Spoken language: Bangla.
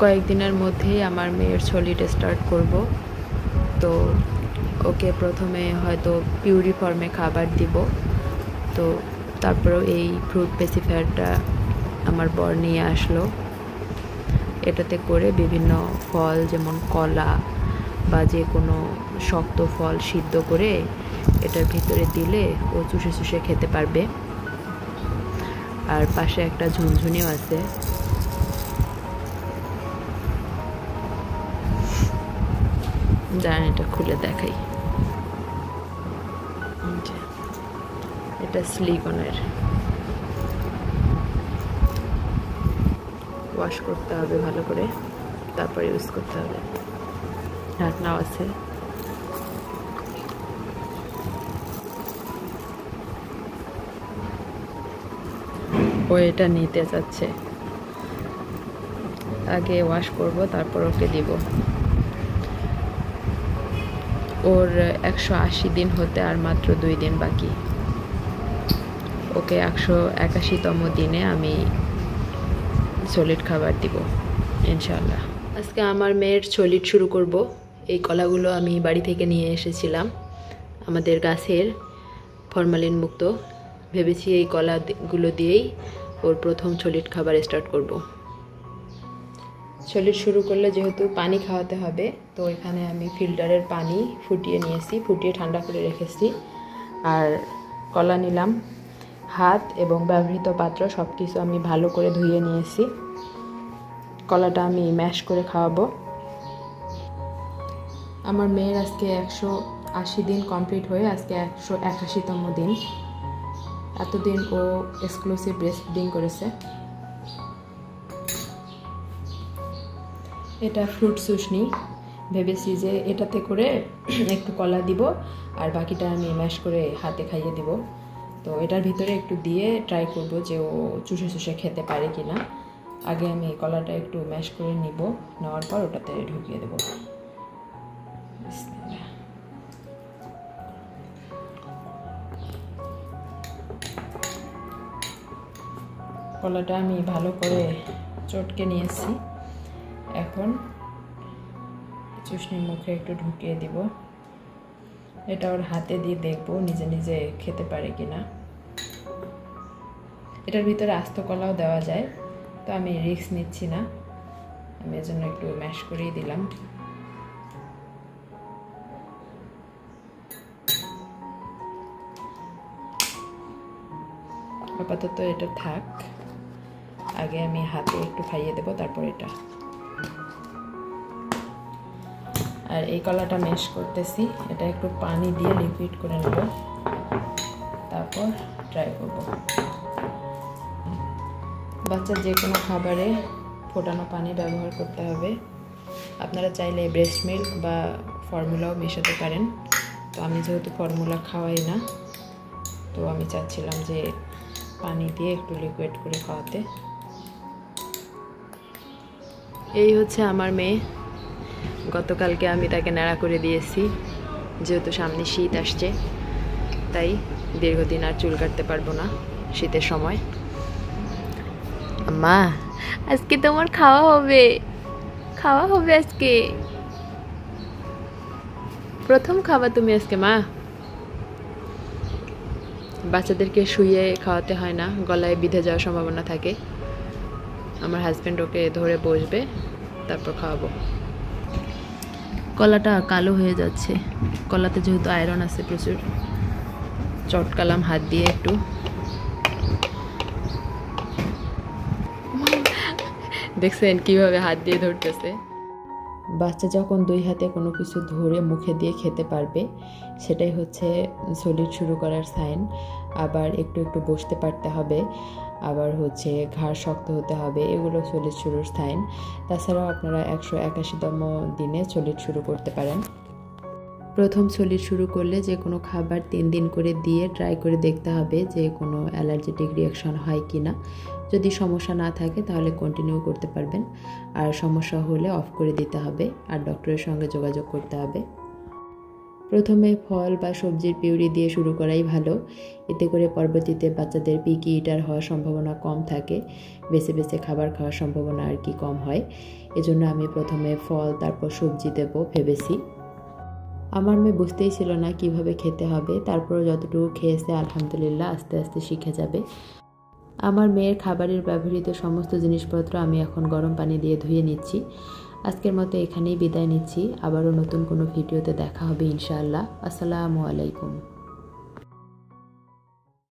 কয়েকদিনের মধ্যেই আমার মেয়ের সলিড স্টার্ট করব। তো ওকে প্রথমে হয়তো পিউরি ফর্মে খাবার দিব, তো তারপরেও এই ফ্রুট পেসিফায়ারটা আমার বর নিয়ে আসলো। এটাতে করে বিভিন্ন ফল যেমন কলা বা যে কোনো শক্ত ফল সিদ্ধ করে এটার ভিতরে দিলে ও চুষে চুষে খেতে পারবে। আর পাশে একটা ঝুনঝুনিও আছে। দাঁড়ান এটা খুলে দেখাই। এটা সিলিকনের, ওয়াশ করতে হবে ভালো করে, তারপর ইউজ করতে হবে। ঢাকনাও আছে। ও এটা নিতে চাচ্ছে, আগে ওয়াশ করব তারপর ওকে দিব। ওর 180 দিন হতে আর মাত্র 2 দিন বাকি। ওকে 181তম দিনে আমি সলিড খাবার দিব ইনশাআল্লাহ। আজকে আমার মেয়ের সলিড শুরু করব। এই কলাগুলো আমি বাড়ি থেকে নিয়ে এসেছিলাম, আমাদের গাছের, ফরমালিন মুক্ত। ভেবেছি এই কলাগুলো দিয়েই ওর প্রথম সলিড খাবার স্টার্ট করব। সলিড শুরু করলে যেহেতু পানি খাওয়াতে হবে, তো এখানে আমি ফিল্টারের পানি ফুটিয়ে নিয়েছি, ফুটিয়ে ঠান্ডা করে রেখেছি। আর কলা নিলাম, হাত এবং ব্যবহৃত পাত্র সব কিছু আমি ভালো করে ধুয়ে নিয়েছি। কলাটা আমি ম্যাশ করে খাওয়াবো। আমার মেয়ের আজকে 180 দিন কমপ্লিট হয়ে আজকে 181তম দিন। এতদিন ও এক্সক্লুসিভ ব্রেস্ট ফিডিং করেছে। এটা ফ্রুট সুশনি। ভেবেছি যে এটাতে করে একটু কলা দিব আর বাকিটা আমি ম্যাশ করে হাতে খাইয়ে দিব। তো এটার ভিতরে একটু দিয়ে ট্রাই করব যে ও চুষে চুষে খেতে পারে কিনা। আগে আমি কলাটা একটু ম্যাশ করে নিব, নেওয়ার পর ওটাতে ঢুকিয়ে দেব। কলাটা আমি ভালো করে চটকে নিয়েছি। এখন চুষনির মুখে একটু ঢুকিয়ে দিব। এটা ওর হাতে দিয়ে দেখব নিজে নিজে খেতে পারে কিনা। এটার ভিতরে আস্ত কলাও দেওয়া যায়, তো আমি রিস্ক নিচ্ছি না, আমি এর জন্য একটু ম্যাশ করেই দিলাম। আপাতত এটা থাক, আগে আমি হাতে একটু খাইয়ে দেব, তারপর এটা। আর এই কলাটা ম্যাশ করতেছি, এটা একটু পানি দিয়ে লিকুইড করে নেব, তারপর ট্রাই করব। বাচ্চার যে কোনো খাবারে ফোটানো পানি ব্যবহার করতে হবে। আপনারা চাইলে ব্রেস্ট মিল্ক বা ফর্মুলাও মেশাতে পারেন। তো আমি যেহেতু ফর্মুলা খাওয়াই না, তো আমি চাচ্ছিলাম যে পানি দিয়ে একটু লিকুইড করে খাওয়াতে। এই হচ্ছে আমার মেয়ে। গতকালকে আমি তাকে ন্যাড়া করে দিয়েছি, যেহেতু সামনে শীত আসছে, তাই দীর্ঘদিন আর চুল কাটতে পারবো না শীতের সময়। মা, আজকে তোমার খাওয়া হবে, খাওয়া হবে আজকে, প্রথম খাওয়া তুমি আজকে। মা, বাচ্চাদেরকে শুয়ে খাওয়াতে হয় না, গলায় বিঁধে যাওয়ার সম্ভাবনা থাকে। আমার হাজব্যান্ড ওকে ধরে বসবে, তারপর খাওয়াবো। কলাটা কালো হয়ে যাচ্ছে, কলাতে যেহেতু আয়রন আছে প্রচুর। চটকালাম হাত দিয়ে একটু। দেখছেন কিভাবে হাত দিয়ে ধরতেছে। বাচ্চা যখন 2 হাতে কোনো কিছু ধরে মুখে দিয়ে খেতে পারবে, সেটাই হচ্ছে সলিড শুরু করার সাইন। আবার একটু একটু বসতে পারতে হবে, আবার হচ্ছে ঘাড় শক্ত হতে হবে, এগুলো সলিড শুরুর সাইন। তাছাড়াও আপনারা 181তম দিনে সলিড শুরু করতে পারেন। প্রথম সলিড শুরু করলে যে কোনো খাবার 3 দিন করে দিয়ে ট্রাই করে দেখতে হবে যে কোনো অ্যালার্জেটিক রিয়াকশন হয় কি না। যদি সমস্যা না থাকে তাহলে কন্টিনিউ করতে পারবেন, আর সমস্যা হলে অফ করে দিতে হবে আর ডক্টরের সঙ্গে যোগাযোগ করতে হবে। প্রথমে ফল বা সবজির পিউরি দিয়ে শুরু করাই ভালো, এতে করে পরবর্তীতে বাচ্চাদের পিকি ইটার হওয়ার সম্ভাবনা কম থাকে, বেছে বেছে খাবার খাওয়ার সম্ভাবনা আর কি কম হয়। এজন্য আমি প্রথমে ফল তারপর সবজি দেবো ভেবেছি। আমার মেয়ে বুঝতেই ছিল না কিভাবে খেতে হবে, তারপর যতটুকু খেয়েছে আলহামদুলিল্লাহ আস্তে আস্তে শিখে যাবে। আমার মেয়ের খাবারের ব্যবহৃত সমস্ত জিনিসপত্র আমি এখন গরম পানি দিয়ে ধুয়ে নিচ্ছি। আজকের মতো এখানেই বিদায় নিচ্ছি, আবারও নতুন কোনো ভিডিওতে দেখা হবে ইনশাআল্লাহ। আসসালামু আলাইকুম।